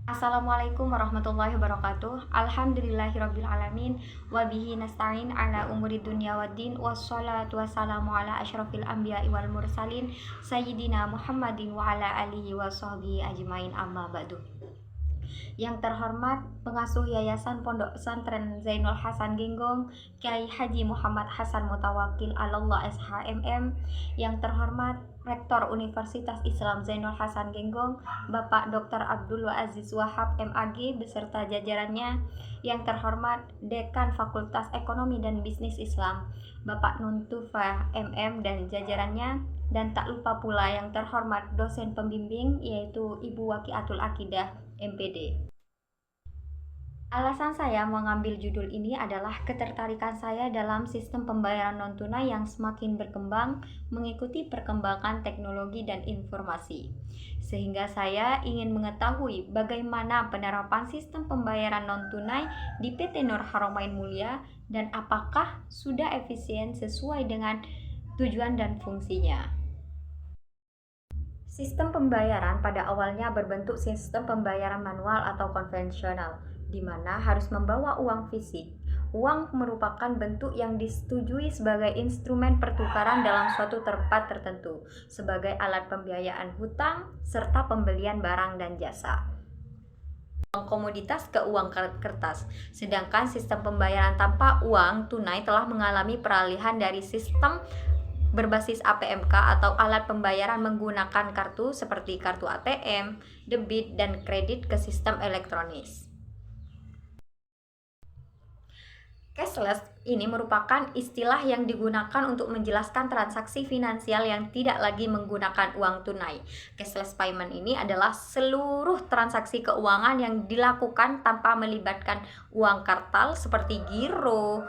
Assalamualaikum warahmatullahi wabarakatuh. Alhamdulillahirabbil alamin wa bihi nasta'in ala umuri dunya waddin wassalatu wassalamu ala asyrafil anbiya'i wal mursalin sayyidina Muhammadin wa ala alihi wa sahbihi ajmain amma ba'du. Yang terhormat pengasuh Yayasan Pondok Pesantren Zainul Hasan Genggong, Kiai Haji Muhammad Hasan Mutawakil Allah SHMM, yang terhormat Rektor Universitas Islam Zainul Hasan Genggong, Bapak Dr. Abdul Aziz Wahab MAG beserta jajarannya, yang terhormat Dekan Fakultas Ekonomi dan Bisnis Islam, Bapak Nuntufa MM dan jajarannya, dan tak lupa pula yang terhormat dosen pembimbing yaitu Ibu Wakiatul Akidah MPD. Alasan saya mengambil judul ini adalah ketertarikan saya dalam sistem pembayaran non-tunai yang semakin berkembang mengikuti perkembangan teknologi dan informasi. Sehingga saya ingin mengetahui bagaimana penerapan sistem pembayaran non-tunai di PT Nur Haramain Mulia dan apakah sudah efisien sesuai dengan tujuan dan fungsinya. Sistem pembayaran pada awalnya berbentuk sistem pembayaran manual atau konvensional, di mana harus membawa uang fisik. Uang merupakan bentuk yang disetujui sebagai instrumen pertukaran dalam suatu tempat tertentu, sebagai alat pembiayaan hutang, serta pembelian barang dan jasa. Uang komoditas ke uang kertas, sedangkan sistem pembayaran tanpa uang tunai telah mengalami peralihan dari sistem berbasis APMK atau alat pembayaran menggunakan kartu seperti kartu ATM, debit, dan kredit ke sistem elektronis. Cashless ini merupakan istilah yang digunakan untuk menjelaskan transaksi finansial yang tidak lagi menggunakan uang tunai. Cashless payment ini adalah seluruh transaksi keuangan yang dilakukan tanpa melibatkan uang kartal seperti giro,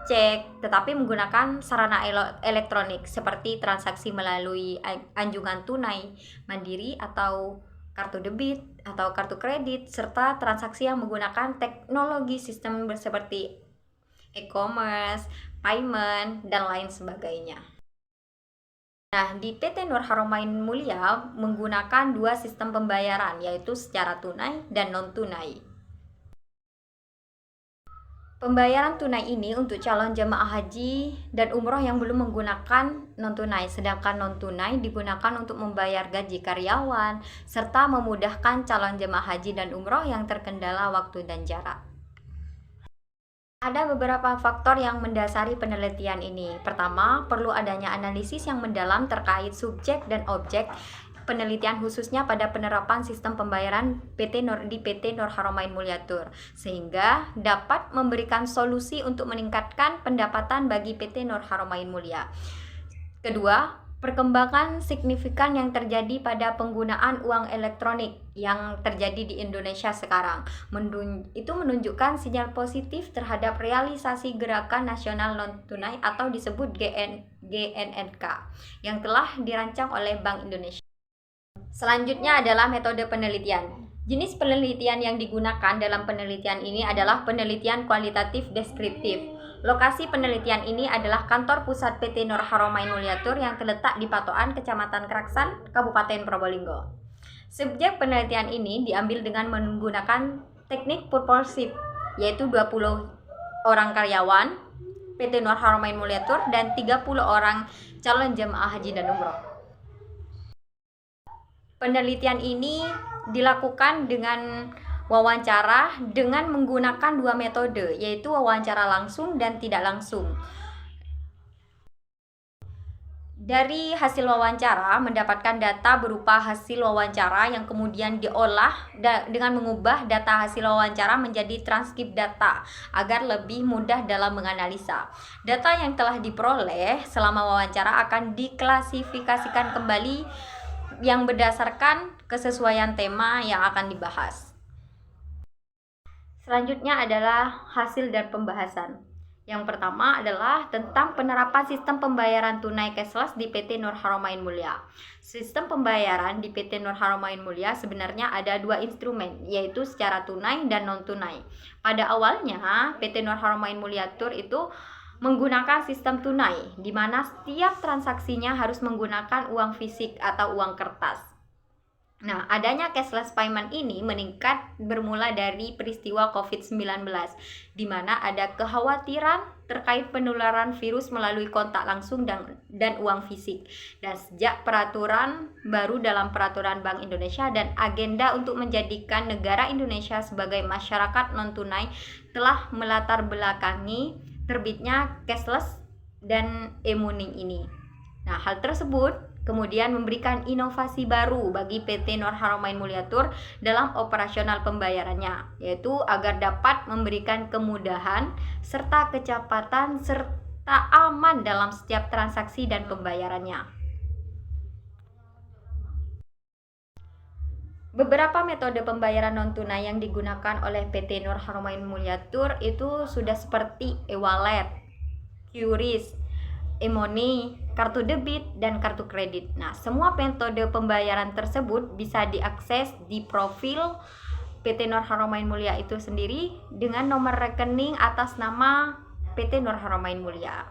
cek, tetapi menggunakan sarana elektronik seperti transaksi melalui anjungan tunai, mandiri atau kartu debit atau kartu kredit, serta transaksi yang menggunakan teknologi sistem seperti e-commerce, payment, dan lain sebagainya. Nah, di PT Nur Haramain Mulia menggunakan dua sistem pembayaran, yaitu secara tunai dan non-tunai. Pembayaran tunai ini untuk calon jemaah haji dan umroh yang belum menggunakan non-tunai, sedangkan non-tunai digunakan untuk membayar gaji karyawan, serta memudahkan calon jemaah haji dan umroh yang terkendala waktu dan jarak. Ada beberapa faktor yang mendasari penelitian ini. Pertama, perlu adanya analisis yang mendalam terkait subjek dan objek penelitian khususnya pada penerapan sistem pembayaran di PT Nur Haramain Muliatur, sehingga dapat memberikan solusi untuk meningkatkan pendapatan bagi PT Nur Haramain Mulia. Kedua, perkembangan signifikan yang terjadi pada penggunaan uang elektronik yang terjadi di Indonesia sekarang itu menunjukkan sinyal positif terhadap realisasi Gerakan Nasional Non-Tunai atau disebut GNNK yang telah dirancang oleh Bank Indonesia. Selanjutnya adalah metode penelitian. Jenis penelitian yang digunakan dalam penelitian ini adalah penelitian kualitatif deskriptif. Lokasi penelitian ini adalah kantor pusat PT Nur Haramain Muliatur yang terletak di Patokan, Kecamatan Keraksan, Kabupaten Probolinggo. Subjek penelitian ini diambil dengan menggunakan teknik purposif, yaitu 20 orang karyawan PT Nur Haramain Muliatur dan 30 orang calon jemaah haji dan umroh. Penelitian ini dilakukan dengan wawancara dengan menggunakan dua metode, yaitu wawancara langsung dan tidak langsung. Dari hasil wawancara mendapatkan data berupa hasil wawancara yang kemudian diolah dengan mengubah data hasil wawancara menjadi transkrip data agar lebih mudah dalam menganalisa. Data yang telah diperoleh selama wawancara akan diklasifikasikan kembali yang berdasarkan kesesuaian tema yang akan dibahas. Selanjutnya adalah hasil dan pembahasan. Yang pertama adalah tentang penerapan sistem pembayaran tunai cashless di PT Nur Haramain Mulia. Sistem pembayaran di PT Nur Haramain Mulia sebenarnya ada dua instrumen, yaitu secara tunai dan non-tunai. Pada awalnya, PT Nur Haramain Muliatur itu menggunakan sistem tunai, di mana setiap transaksinya harus menggunakan uang fisik atau uang kertas. Nah, adanya cashless payment ini meningkat bermula dari peristiwa COVID-19, di mana ada kekhawatiran terkait penularan virus melalui kontak langsung dan uang fisik. Dan sejak peraturan baru dalam peraturan Bank Indonesia dan agenda untuk menjadikan negara Indonesia sebagai masyarakat non-tunai telah melatar belakangi terbitnya cashless dan e-money ini. Nah, hal tersebut kemudian memberikan inovasi baru bagi PT Nur Haramain Mulyatur dalam operasional pembayarannya, yaitu agar dapat memberikan kemudahan serta kecepatan serta aman dalam setiap transaksi dan pembayarannya. Beberapa metode pembayaran non-tunai yang digunakan oleh PT Nur Haramain Mulyatur itu sudah seperti e-wallet, QRIS, e-money, kartu debit, dan kartu kredit. Nah, semua metode pembayaran tersebut bisa diakses di profil PT Nur Haramain Mulya itu sendiri dengan nomor rekening atas nama PT Nur Haramain Mulya.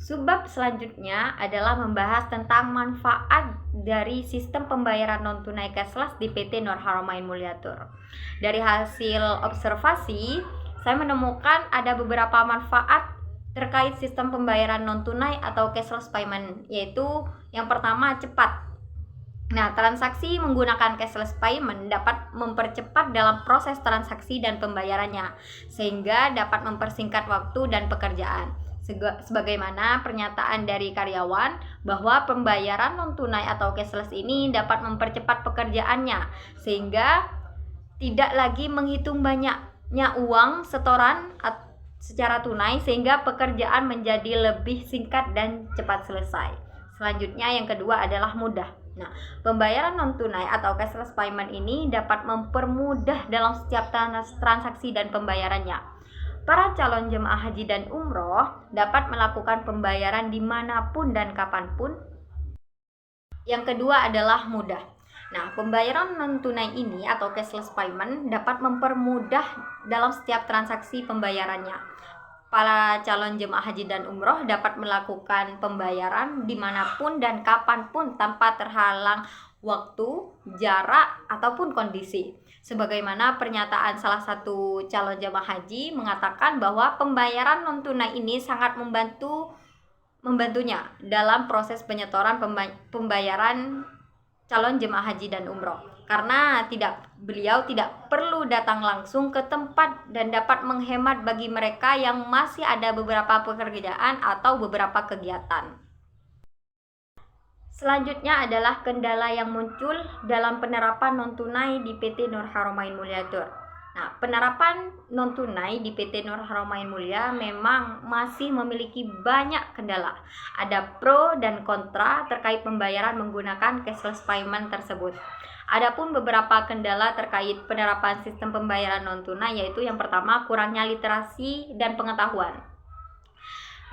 Subbab selanjutnya adalah membahas tentang manfaat dari sistem pembayaran non-tunai cashless di PT Nur Haramain Mulyatur. Dari hasil observasi, saya menemukan ada beberapa manfaat terkait sistem pembayaran non-tunai atau cashless payment, yaitu yang pertama, cepat. Nah, transaksi menggunakan cashless payment dapat mempercepat dalam proses transaksi dan pembayarannya, sehingga dapat mempersingkat waktu dan pekerjaan. Sebagaimana pernyataan dari karyawan bahwa pembayaran non-tunai atau cashless ini dapat mempercepat pekerjaannya, sehingga tidak lagi menghitung banyaknya uang setoran secara tunai, sehingga pekerjaan menjadi lebih singkat dan cepat selesai. Selanjutnya yang kedua adalah mudah. Nah, pembayaran non-tunai atau cashless payment ini dapat mempermudah dalam setiap transaksi dan pembayarannya. Para calon jemaah haji dan umroh dapat melakukan pembayaran dimanapun dan kapanpun. Yang kedua adalah mudah. Nah, pembayaran non-tunai ini atau cashless payment dapat mempermudah dalam setiap transaksi pembayarannya. Para calon jemaah haji dan umroh dapat melakukan pembayaran dimanapun dan kapanpun tanpa terhalang waktu, jarak, ataupun kondisi. Sebagaimana pernyataan salah satu calon jemaah haji mengatakan bahwa pembayaran non-tunai ini sangat membantunya dalam proses penyetoran pembayaran calon jemaah haji dan umroh, karena beliau tidak perlu datang langsung ke tempat dan dapat menghemat bagi mereka yang masih ada beberapa pekerjaan atau beberapa kegiatan. Selanjutnya adalah kendala yang muncul dalam penerapan non-tunai di PT Nur Haramain Mulyatur. Nah, penerapan non-tunai di PT Nur Haramain Mulya memang masih memiliki banyak kendala. Ada pro dan kontra terkait pembayaran menggunakan cashless payment tersebut. Adapun beberapa kendala terkait penerapan sistem pembayaran non-tunai, yaitu yang pertama, kurangnya literasi dan pengetahuan.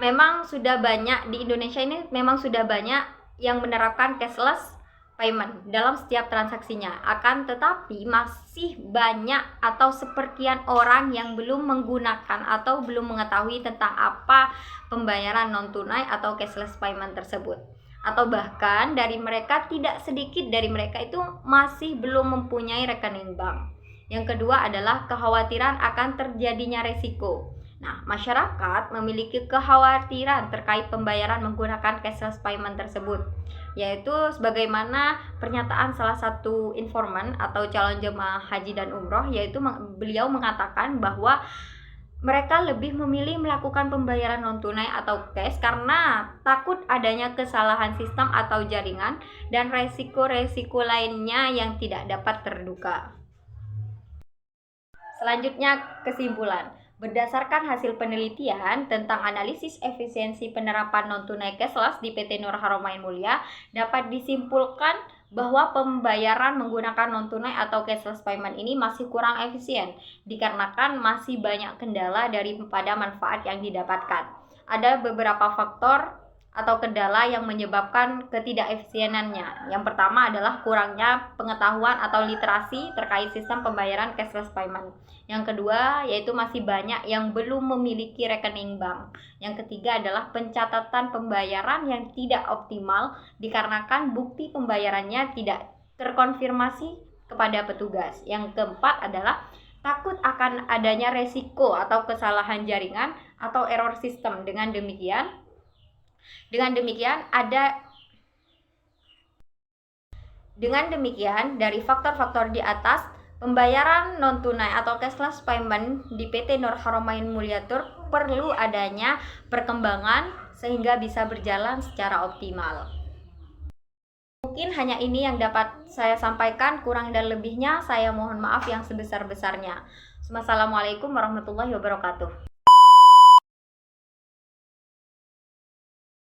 Memang sudah banyak di Indonesia ini, memang sudah banyak yang menerapkan cashless payment dalam setiap transaksinya. Akan tetapi masih banyak atau sepertian orang yang belum menggunakan atau belum mengetahui tentang apa pembayaran non-tunai atau cashless payment tersebut. Atau bahkan dari mereka, tidak sedikit dari mereka itu masih belum mempunyai rekening bank. Yang kedua adalah kekhawatiran akan terjadinya resiko. Nah, masyarakat memiliki kekhawatiran terkait pembayaran menggunakan cashless payment tersebut, yaitu sebagaimana pernyataan salah satu informan atau calon jemaah haji dan umroh, yaitu beliau mengatakan bahwa mereka lebih memilih melakukan pembayaran non-tunai atau cash karena takut adanya kesalahan sistem atau jaringan dan resiko-resiko lainnya yang tidak dapat terduga. Selanjutnya, kesimpulan. Berdasarkan hasil penelitian tentang analisis efisiensi penerapan non-tunai cashless di PT Nur Haramain Mulya, dapat disimpulkan bahwa pembayaran menggunakan non-tunai atau cashless payment ini masih kurang efisien, dikarenakan masih banyak kendala daripada manfaat yang didapatkan. Ada beberapa faktor atau kendala yang menyebabkan ketidakefisienannya. Yang pertama adalah kurangnya pengetahuan atau literasi terkait sistem pembayaran cashless payment. Yang kedua yaitu masih banyak yang belum memiliki rekening bank. Yang ketiga adalah pencatatan pembayaran yang tidak optimal dikarenakan bukti pembayarannya tidak terkonfirmasi kepada petugas. Yang keempat adalah takut akan adanya resiko atau kesalahan jaringan atau error sistem. Dengan demikian, dari faktor-faktor di atas, pembayaran non-tunai atau cashless payment di PT Nur Haramain Mulyatur perlu adanya perkembangan sehingga bisa berjalan secara optimal. Mungkin hanya ini yang dapat saya sampaikan, kurang dan lebihnya saya mohon maaf yang sebesar-besarnya. Wassalamualaikum warahmatullahi wabarakatuh.